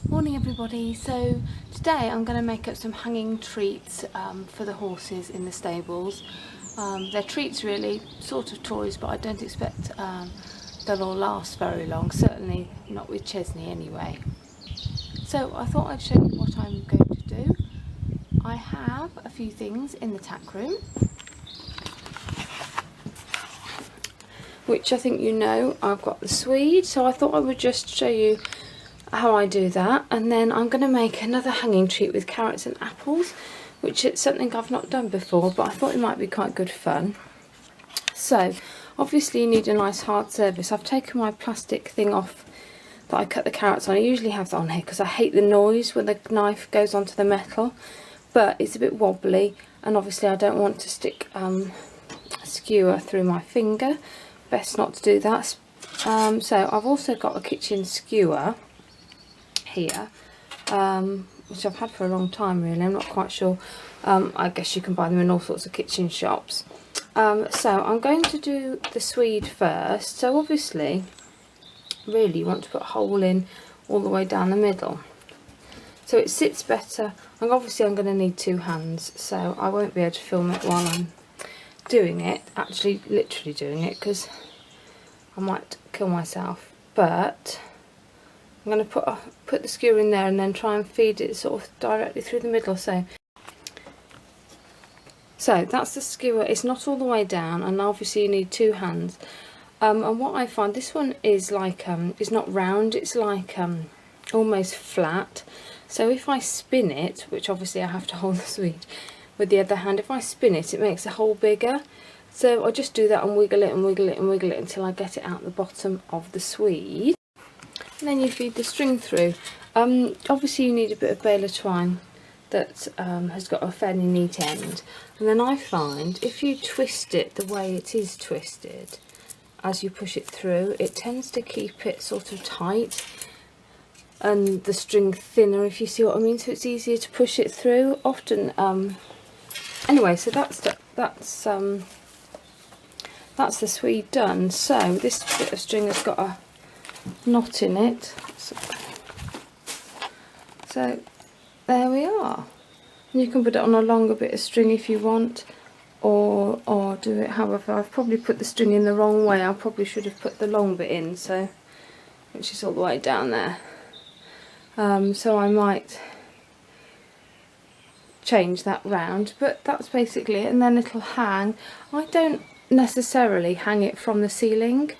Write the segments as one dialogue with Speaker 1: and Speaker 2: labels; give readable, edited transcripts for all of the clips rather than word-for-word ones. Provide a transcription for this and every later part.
Speaker 1: Morning everybody. So today I'm going to make up some hanging treats for the horses in the stables. They're treats really, sort of toys, but I don't expect they'll all last very long, certainly not with Chesney anyway. So I thought I'd show you what I'm going to do. I have a few things in the tack room, which I think you know. I've got the Swede, so I thought I would just show you how I do that, and then I'm going to make another hanging treat with carrots and apples, which is something I've not done before, but I thought it might be quite good fun. So obviously you need a nice hard surface. I've taken my plastic thing off that I cut the carrots on. I usually have that on here because I hate the noise when the knife goes onto the metal, but it's a bit wobbly, and obviously I don't want to stick a skewer through my finger. Best not to do that. So I've also got a kitchen skewer here, which I've had for a long time really. I'm not quite sure. I guess you can buy them in all sorts of kitchen shops. So I'm going to do the Swede first. So obviously really you want to put a hole in all the way down the middle so it sits better, and obviously I'm going to need two hands, so I won't be able to film it while I'm doing it, actually literally doing it, because I might kill myself. But I'm going to put the skewer in there and then try and feed it sort of directly through the middle. So that's the skewer. It's not all the way down, and obviously you need two hands. And what I find, this one is like it's not round, it's like almost flat. So if I spin it, which obviously I have to hold the Swede with the other hand, if I spin it, it makes the hole bigger. So I just do that and wiggle it and wiggle it and wiggle it until I get it out the bottom of the Swede. And then you feed the string through. Obviously you need a bit of baler twine that has got a fairly neat end. And then I find if you twist it the way it is twisted, as you push it through, it tends to keep it sort of tight and the string thinner, if you see what I mean, so it's easier to push it through. Often, anyway, so that's the Swede done. So this bit of string has got a knot in it, so there we are. And you can put it on a longer bit of string if you want, or do it however. I've probably put the string in the wrong way. I probably should have put the long bit in, so which is all the way down there. So I might change that round, but that's basically it. And then it'll hang. I don't necessarily hang it from the ceiling.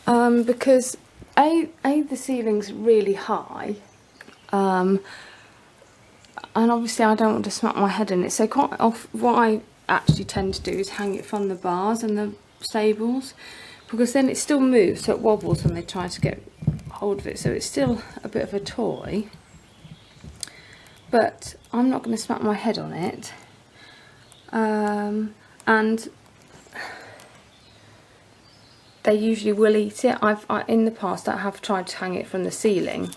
Speaker 1: Because the ceiling's really high, and obviously I don't want to smack my head in it, so quite often what I actually tend to do is hang it from the bars in the stables, because then it still moves, so it wobbles when they try to get hold of it, so it's still a bit of a toy, but I'm not going to smack my head on it. And they usually will eat it. In the past I have tried to hang it from the ceiling,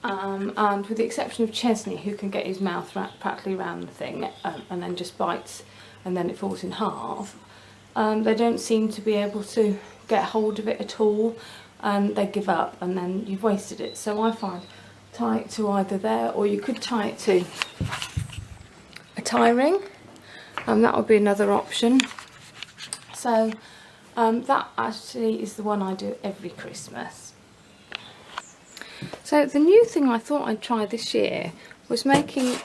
Speaker 1: and with the exception of Chesney, who can get his mouth practically around the thing and then just bites and then it falls in half, they don't seem to be able to get hold of it at all, and they give up and then you've wasted it. So I find tie it to either there, or you could tie it to a tie ring, and that would be another option. So that actually is the one I do every Christmas. So the new thing I thought I'd try this year was making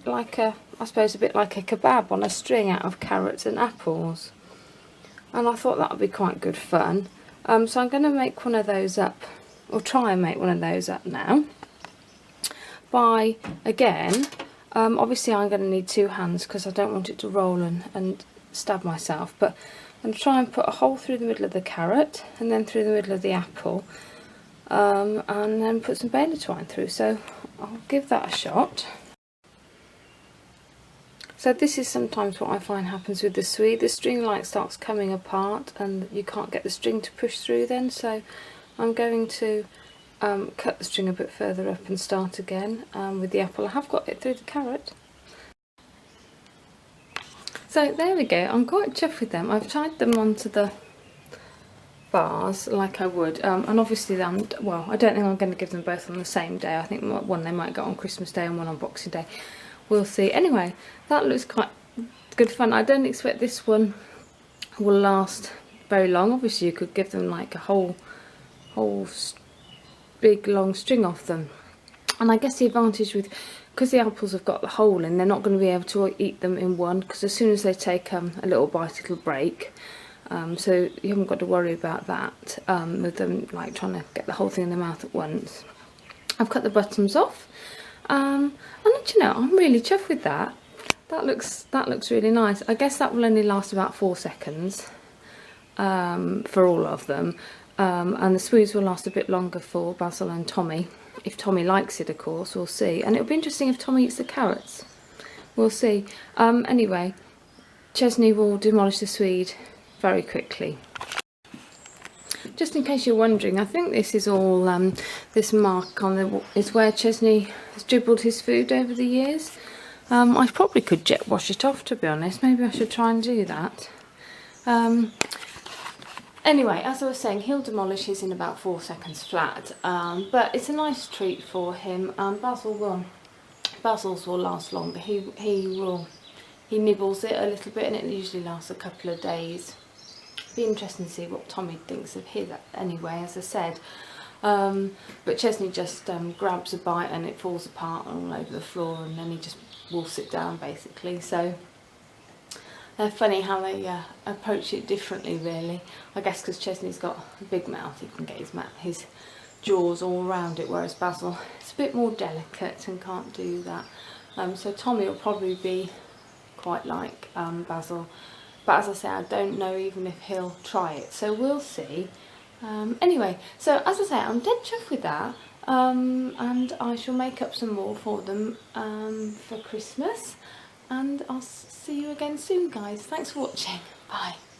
Speaker 1: like I suppose a bit like a kebab on a string out of carrots and apples. And I thought that would be quite good fun. So I'm going to make one of those up, or try and make one of those up now. By, again, obviously I'm going to need two hands because I don't want it to roll and stab myself, but I'm going to try and put a hole through the middle of the carrot and then through the middle of the apple, and then put some baler twine through, so I'll give that a shot. So this is sometimes what I find happens with the Swede. The string starts coming apart and you can't get the string to push through then, so I'm going to cut the string a bit further up and start again with the apple. I have got it through the carrot. So there we go, I'm quite chuffed with them. I've tied them onto the bars like I would, and obviously well, I don't think I'm going to give them both on the same day. I think one they might go on Christmas Day and one on Boxing Day. We'll see. Anyway, that looks quite good fun. I don't expect this one will last very long. Obviously you could give them like a whole big long string off them, and I guess the advantage with, because the apples have got the hole in, they're not going to be able to eat them in one, because as soon as they take a little bite it'll break. So you haven't got to worry about that with them like trying to get the whole thing in their mouth at once. I've cut the bottoms off, and you know, I'm really chuffed with that. That looks really nice. I guess that will only last about 4 seconds for all of them, and the Swedes will last a bit longer for Basil and Tommy, if Tommy likes it, of course. We'll see. And it'll be interesting if Tommy eats the carrots. We'll see. Anyway, Chesney will demolish the Swede very quickly. Just in case you're wondering, I think this is all this mark on the is where Chesney has dribbled his food over the years. I probably could jet wash it off, to be honest. Maybe I should try and do that. Anyway, as I was saying, he'll demolish his in about 4 seconds flat, but it's a nice treat for him. Basil's will last longer. He nibbles it a little bit, and it usually lasts a couple of days. Be interesting to see what Tommy thinks of his anyway, as I said. But Chesney just grabs a bite and it falls apart all over the floor, and then he just will sit down basically. So they're funny how they approach it differently, really. I guess because Chesney's got a big mouth, he can get his jaws all around it, whereas Basil is a bit more delicate and can't do that. So Tommy will probably be quite like Basil. But as I say, I don't know even if he'll try it, so we'll see. Anyway, so as I say, I'm dead chuffed with that, and I shall make up some more for them for Christmas, and I'll see you again soon, guys. Thanks for watching. Bye.